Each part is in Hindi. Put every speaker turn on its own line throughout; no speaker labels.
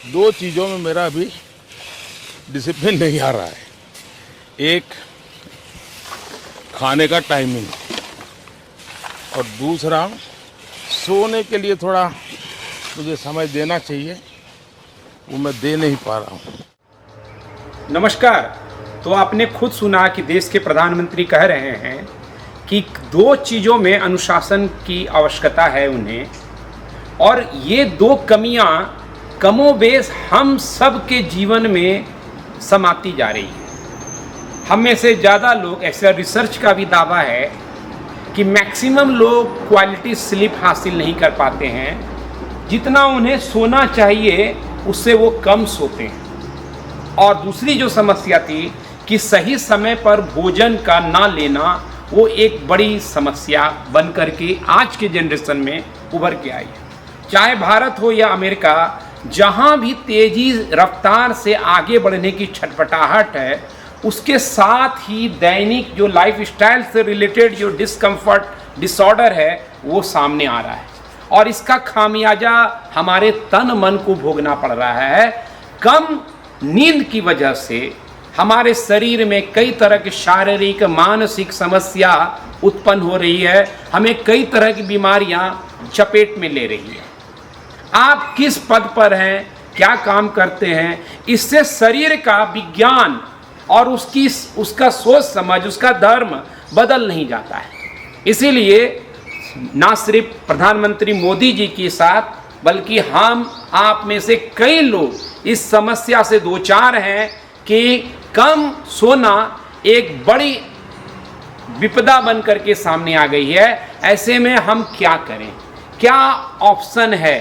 दो चीज़ों में मेरा अभी डिसिप्लिन नहीं आ रहा है। एक खाने का टाइमिंग और दूसरा सोने के लिए थोड़ा मुझे समय देना चाहिए, वो मैं दे नहीं पा रहा हूँ।
नमस्कार। तो आपने खुद सुना कि देश के प्रधानमंत्री कह रहे हैं कि दो चीज़ों में अनुशासन की आवश्यकता है उन्हें, और ये दो कमियां कमोबेश हम सब के जीवन में समाती जा रही है। हम में से ज़्यादा लोग, ऐसा रिसर्च का भी दावा है कि मैक्सिमम लोग क्वालिटी स्लीप हासिल नहीं कर पाते हैं। जितना उन्हें सोना चाहिए उससे वो कम सोते हैं। और दूसरी जो समस्या थी कि सही समय पर भोजन का ना लेना, वो एक बड़ी समस्या बन करके आज के जनरेशन में उभर के आई है। चाहे भारत हो या अमेरिका, जहाँ भी तेजी रफ्तार से आगे बढ़ने की छटपटाहट है, उसके साथ ही दैनिक जो लाइफ स्टाइल से रिलेटेड जो डिस्कम्फर्ट डिसऑर्डर है वो सामने आ रहा है, और इसका खामियाजा हमारे तन मन को भोगना पड़ रहा है। कम नींद की वजह से हमारे शरीर में कई तरह की शारीरिक मानसिक समस्या उत्पन्न हो रही है, हमें कई तरह की बीमारियां चपेट में ले रही है। आप किस पद पर हैं, क्या काम करते हैं, इससे शरीर का विज्ञान और उसका सोच समझ, उसका धर्म बदल नहीं जाता है। इसीलिए ना सिर्फ प्रधानमंत्री मोदी जी के साथ, बल्कि हम आप में से कई लोग इस समस्या से दो चार हैं कि कम सोना एक बड़ी विपदा बन करके सामने आ गई है। ऐसे में हम क्या करें, क्या ऑप्शन है,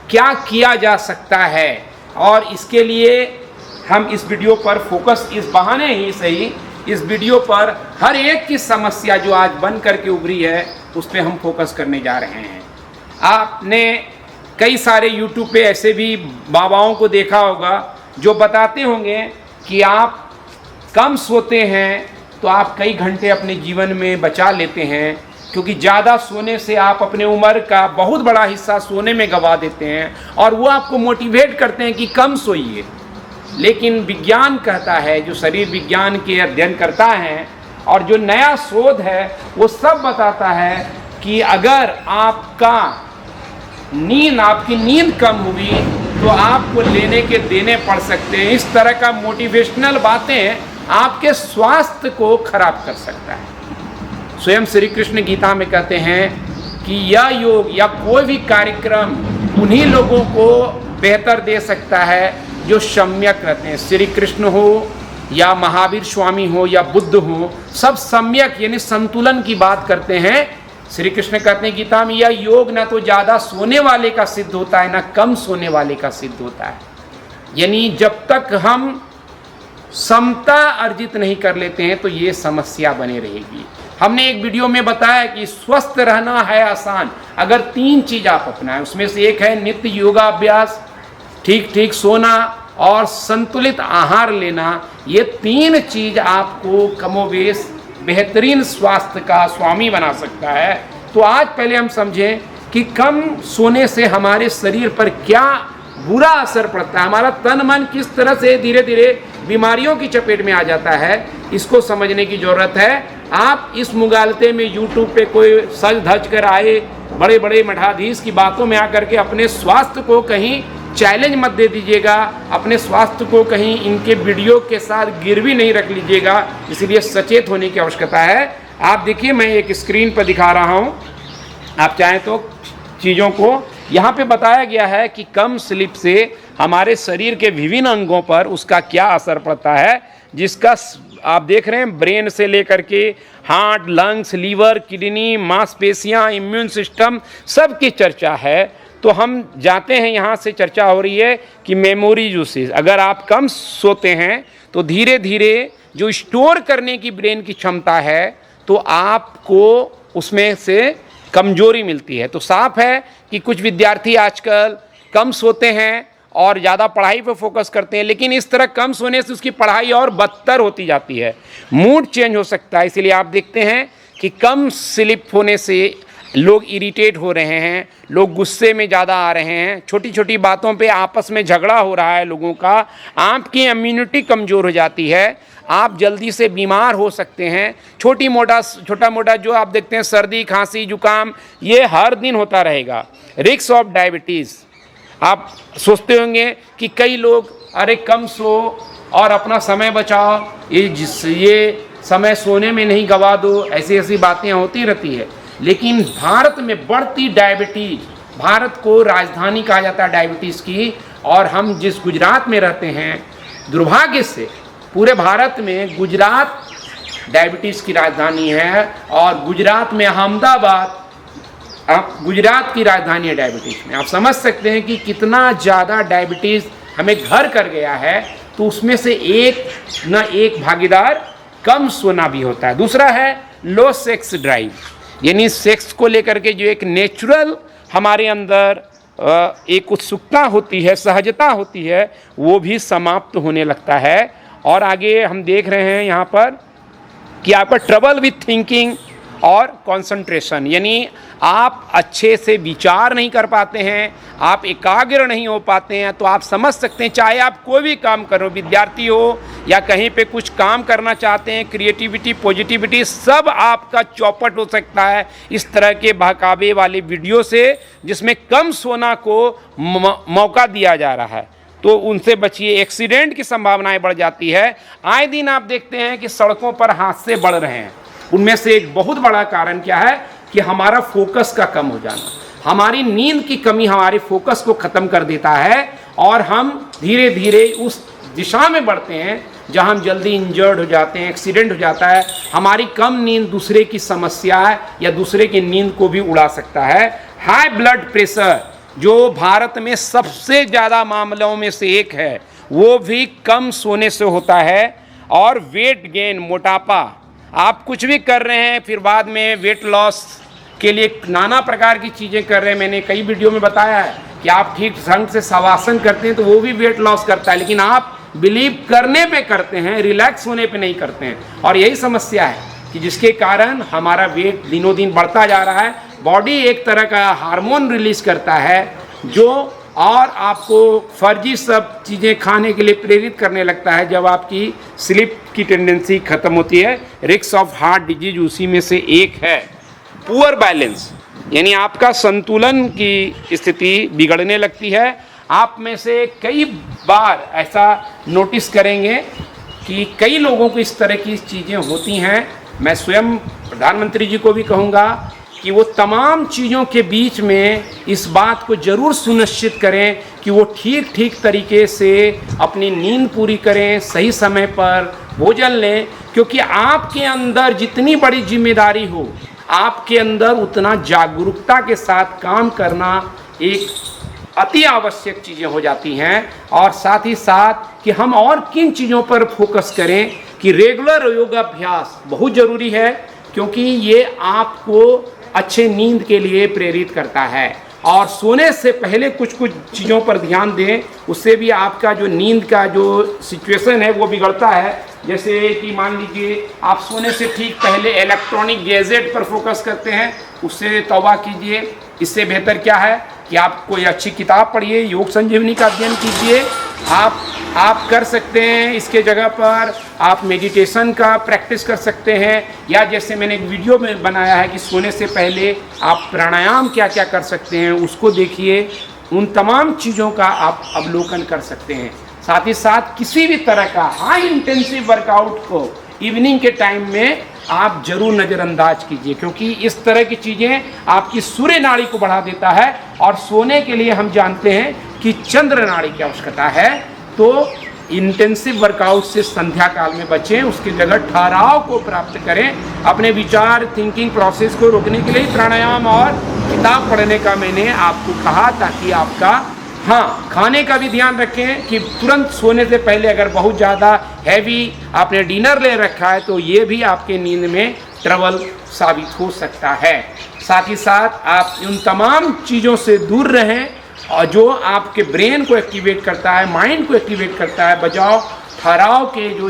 क्या किया जा सकता है, और इसके लिए हम इस वीडियो पर फोकस, इस बहाने ही सही, इस वीडियो पर हर एक की समस्या जो आज बन करके उभरी है उस पर हम फोकस करने जा रहे हैं। आपने कई सारे YouTube पे ऐसे भी बाबाओं को देखा होगा जो बताते होंगे कि आप कम सोते हैं तो आप कई घंटे अपने जीवन में बचा लेते हैं, क्योंकि ज़्यादा सोने से आप अपने उम्र का बहुत बड़ा हिस्सा सोने में गंवा देते हैं, और वो आपको मोटिवेट करते हैं कि कम सोइए। लेकिन विज्ञान कहता है, जो शरीर विज्ञान के अध्ययन करता है और जो नया शोध है वो सब बताता है कि अगर आपकी नींद कम हुई तो आपको लेने के देने पड़ सकते हैं। इस तरह का मोटिवेशनल बातें आपके स्वास्थ्य को खराब कर सकता है। स्वयं श्री कृष्ण गीता में कहते हैं कि यह योग या कोई भी कार्यक्रम उन्हीं लोगों को बेहतर दे सकता है जो सम्यक रहते हैं। श्री कृष्ण हो या महावीर स्वामी हो या बुद्ध हो, सब सम्यक यानी संतुलन की बात करते हैं। श्री कृष्ण कहते हैं गीता में, यह योग ना तो ज़्यादा सोने वाले का सिद्ध होता है, ना कम सोने वाले का सिद्ध होता है। यानी जब तक हम समता अर्जित नहीं कर लेते हैं तो ये समस्या बनी रहेगी। हमने एक वीडियो में बताया कि स्वस्थ रहना है आसान अगर तीन चीज़ आप अपनाएं। उसमें से एक है नित्य योगाभ्यास, ठीक सोना और संतुलित आहार लेना। ये तीन चीज आपको कमोबेश बेहतरीन स्वास्थ्य का स्वामी बना सकता है। तो आज पहले हम समझें कि कम सोने से हमारे शरीर पर क्या बुरा असर पड़ता है, हमारा तन मन किस तरह से धीरे धीरे बीमारियों की चपेट में आ जाता है, इसको समझने की जरूरत है। आप इस मुगालते में YouTube पे कोई सज धज कर आए बड़े बड़े मठाधीश की बातों में आकर के अपने स्वास्थ्य को कहीं चैलेंज मत दे दीजिएगा, अपने स्वास्थ्य को कहीं इनके वीडियो के साथ गिरवी नहीं रख लीजिएगा। इसलिए सचेत होने की आवश्यकता है। आप देखिए, मैं एक स्क्रीन पर दिखा रहा हूँ, आप चाहें तो चीज़ों को यहाँ पे बताया गया है कि कम स्लीप से हमारे शरीर के विभिन्न अंगों पर उसका क्या असर पड़ता है, जिसका आप देख रहे हैं ब्रेन से लेकर के हार्ट, लंग्स, लीवर, किडनी, मांसपेशियाँ, इम्यून सिस्टम, सब की चर्चा है। तो हम जाते हैं, यहाँ से चर्चा हो रही है कि मेमोरी यूसेज, अगर आप कम सोते हैं तो धीरे धीरे जो स्टोर करने की ब्रेन की क्षमता है तो आपको उसमें से कमजोरी मिलती है। तो साफ है कि कुछ विद्यार्थी आजकल कम सोते हैं और ज़्यादा पढ़ाई पर फोकस करते हैं, लेकिन इस तरह कम सोने से उसकी पढ़ाई और बदतर होती जाती है, मूड चेंज हो सकता है। इसीलिए आप देखते हैं कि कम स्लीप होने से लोग इरिटेट हो रहे हैं, लोग गुस्से में ज़्यादा आ रहे हैं, छोटी छोटी बातों पे आपस में झगड़ा हो रहा है लोगों का, आपकी इम्यूनिटी कमज़ोर हो जाती है, आप जल्दी से बीमार हो सकते हैं। छोटा मोटा जो आप देखते हैं सर्दी खांसी जुकाम, ये हर दिन होता रहेगा। रिस्क ऑफ डायबिटीज़, आप सोचते होंगे कि कई लोग अरे कम सो और अपना समय बचाओ, ये समय सोने में नहीं गवा दो, ऐसी बातें होती रहती है। लेकिन भारत में बढ़ती डायबिटीज, भारत को राजधानी कहा जाता है डायबिटीज़ की, और हम जिस गुजरात में रहते हैं, दुर्भाग्य से पूरे भारत में गुजरात डायबिटीज़ की राजधानी है, और गुजरात में अहमदाबाद गुजरात की राजधानी है डायबिटीज़ में। आप समझ सकते हैं कि कितना ज़्यादा डायबिटीज़ हमें घर कर गया है। तो उसमें से एक न एक भागीदार कम सोना भी होता है। दूसरा है लो सेक्स ड्राइव, यानी सेक्स को लेकर के जो एक नेचुरल हमारे अंदर एक उत्सुकता होती है, सहजता होती है, वो भी समाप्त होने लगता है। और आगे हम देख रहे हैं यहाँ पर कि आपका ट्रबल विथ थिंकिंग और कंसंट्रेशन, यानी आप अच्छे से विचार नहीं कर पाते हैं, आप एकाग्र नहीं हो पाते हैं। तो आप समझ सकते हैं, चाहे आप कोई भी काम करो, विद्यार्थी हो या कहीं पे कुछ काम करना चाहते हैं, क्रिएटिविटी पॉजिटिविटी सब आपका चौपट हो सकता है इस तरह के बहकावे वाले वीडियो से, जिसमें कम सोना को मौका दिया जा रहा है। तो उनसे बचिए, एक्सीडेंट की संभावनाएं बढ़ जाती है। आए दिन आप देखते हैं कि सड़कों पर हादसे बढ़ रहे हैं। उनमें से एक बहुत बड़ा कारण क्या है कि हमारा फोकस का कम हो जाना, हमारी नींद की कमी हमारे फोकस को ख़त्म कर देता है, और हम धीरे धीरे उस दिशा में बढ़ते हैं जहां हम जल्दी इंजर्ड हो जाते हैं, एक्सीडेंट हो जाता है। हमारी कम नींद दूसरे की समस्या है या दूसरे की नींद को भी उड़ा सकता है। हाई ब्लड प्रेशर जो भारत में सबसे ज़्यादा मामलों में से एक है, वो भी कम सोने से होता है। और वेट गेन, मोटापा, आप कुछ भी कर रहे हैं फिर बाद में वेट लॉस के लिए नाना प्रकार की चीज़ें कर रहे हैं। मैंने कई वीडियो में बताया है कि आप ठीक ढंग से शवासन करते हैं तो वो भी वेट लॉस करता है, लेकिन आप बिलीव करने पे करते हैं, रिलैक्स होने पे नहीं करते हैं। और यही समस्या है कि जिसके कारण हमारा वेट दिनों दिन बढ़ता जा रहा है। बॉडी एक तरह का हार्मोन रिलीज करता है जो और आपको फर्जी सब चीज़ें खाने के लिए प्रेरित करने लगता है। जब आपकी स्लिप की टेंडेंसी ख़त्म होती है, रिस्क ऑफ हार्ट डिजीज उसी में से एक है। पुअर बैलेंस, यानी आपका संतुलन की स्थिति बिगड़ने लगती है। आप में से कई बार ऐसा नोटिस करेंगे कि कई लोगों को इस तरह की चीज़ें होती हैं। मैं स्वयं प्रधानमंत्री जी को भी कहूँगा कि वो तमाम चीज़ों के बीच में इस बात को ज़रूर सुनिश्चित करें कि वो ठीक तरीके से अपनी नींद पूरी करें, सही समय पर भोजन लें, क्योंकि आपके अंदर जितनी बड़ी जिम्मेदारी हो, आपके अंदर उतना जागरूकता के साथ काम करना एक अति आवश्यक चीज़ें हो जाती हैं। और साथ ही साथ कि हम और किन चीज़ों पर फोकस करें कि रेगुलर योगाभ्यास बहुत ज़रूरी है, क्योंकि ये आपको अच्छे नींद के लिए प्रेरित करता है। और सोने से पहले कुछ चीज़ों पर ध्यान दें, उससे भी आपका जो नींद का जो सिचुएशन है वो बिगड़ता है। जैसे कि मान लीजिए आप सोने से ठीक पहले इलेक्ट्रॉनिक गैजेट पर फोकस करते हैं, उससे तौबा कीजिए। इससे बेहतर क्या है कि आप कोई अच्छी किताब पढ़िए, योग संजीवनी का अध्ययन कीजिए। आप कर सकते हैं, इसके जगह पर आप मेडिटेशन का प्रैक्टिस कर सकते हैं, या जैसे मैंने एक वीडियो में बनाया है कि सोने से पहले आप प्राणायाम क्या क्या कर सकते हैं, उसको देखिए। उन तमाम चीज़ों का आप अवलोकन कर सकते हैं। साथ ही साथ किसी भी तरह का हाई इंटेंसिव वर्कआउट को इवनिंग के टाइम में आप जरूर नज़रअंदाज कीजिए, क्योंकि इस तरह की चीज़ें आपकी सूर्य नाड़ी को बढ़ा देता है। और सोने के लिए हम जानते हैं कि चंद्र नाड़ी की आवश्यकता है। तो इंटेंसिव वर्कआउट से संध्या काल में बचें, उसकी जगह ठहराव को प्राप्त करें। अपने विचार थिंकिंग प्रोसेस को रोकने के लिए प्राणायाम और किताब पढ़ने का मैंने आपको कहा, ताकि आपका खाने का भी ध्यान रखें कि तुरंत सोने से पहले अगर बहुत ज़्यादा हैवी आपने डिनर ले रखा है तो ये भी आपके नींद में ट्रबल साबित हो सकता है। साथ ही साथ आप उन तमाम चीज़ों से दूर रहें और जो आपके ब्रेन को एक्टिवेट करता है, माइंड को एक्टिवेट करता है। बचाव ठहराव के जो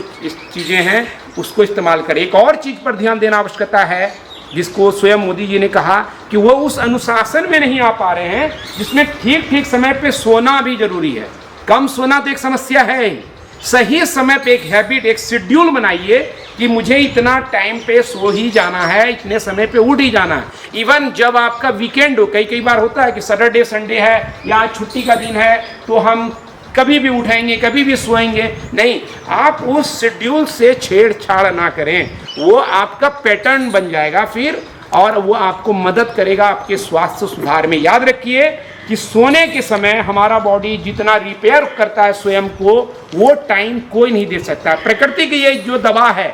चीज़ें हैं उसको इस्तेमाल करें। एक और चीज़ पर ध्यान देना आवश्यकता है जिसको स्वयं मोदी जी ने कहा कि वो उस अनुशासन में नहीं आ पा रहे हैं जिसमें ठीक ठीक समय पे सोना भी जरूरी है। कम सोना तो एक समस्या है ही, सही समय पे एक हैबिट, एक शेड्यूल बनाइए कि मुझे इतना टाइम पे सो ही जाना है, इतने समय पे उठ ही जाना है। इवन जब आपका वीकेंड हो, कई बार होता है कि सैटरडे संडे है या आज छुट्टी का दिन है तो हम कभी भी उठाएंगे, कभी भी सोएंगे, नहीं, आप उस शेड्यूल से छेड़छाड़ ना करें। वो आपका पैटर्न बन जाएगा फिर, और वो आपको मदद करेगा आपके स्वास्थ्य सुधार में। याद रखिए कि सोने के समय हमारा बॉडी जितना रिपेयर करता है स्वयं को, वो टाइम कोई नहीं दे सकता। प्रकृति की ये जो दवा है,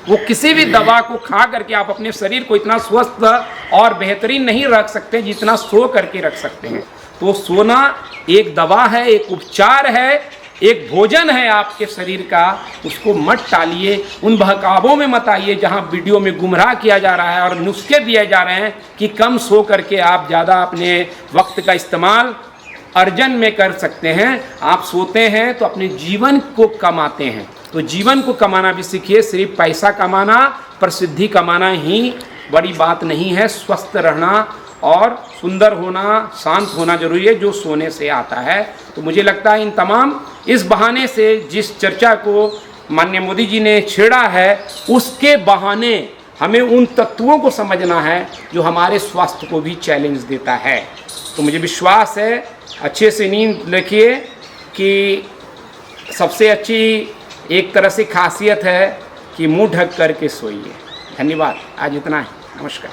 वो किसी भी दवा को खा करके आप अपने शरीर को इतना स्वस्थ और बेहतरीन नहीं रख सकते जितना सो करके रख सकते हैं। तो सोना एक दवा है, एक उपचार है, एक भोजन है आपके शरीर का। उसको मत टालिए, उन बहकावों में मत आइए जहाँ वीडियो में गुमराह किया जा रहा है और नुस्खे दिए जा रहे हैं कि कम सो करके आप ज़्यादा अपने वक्त का इस्तेमाल अर्जन में कर सकते हैं। आप सोते हैं तो अपने जीवन को कमाते हैं, तो जीवन को कमाना भी सीखिए। सिर्फ पैसा कमाना, प्रसिद्धि कमाना ही बड़ी बात नहीं है। स्वस्थ रहना और सुंदर होना, शांत होना जरूरी है, जो सोने से आता है। तो मुझे लगता है इन तमाम इस बहाने से जिस चर्चा को माननीय मोदी जी ने छेड़ा है, उसके बहाने हमें उन तत्वों को समझना है जो हमारे स्वास्थ्य को भी चैलेंज देता है। तो मुझे विश्वास है, अच्छे से नींद रखिए कि सबसे अच्छी एक तरह से खासियत है कि मुंह ढक करके सोइए। धन्यवाद, आज इतना है, नमस्कार।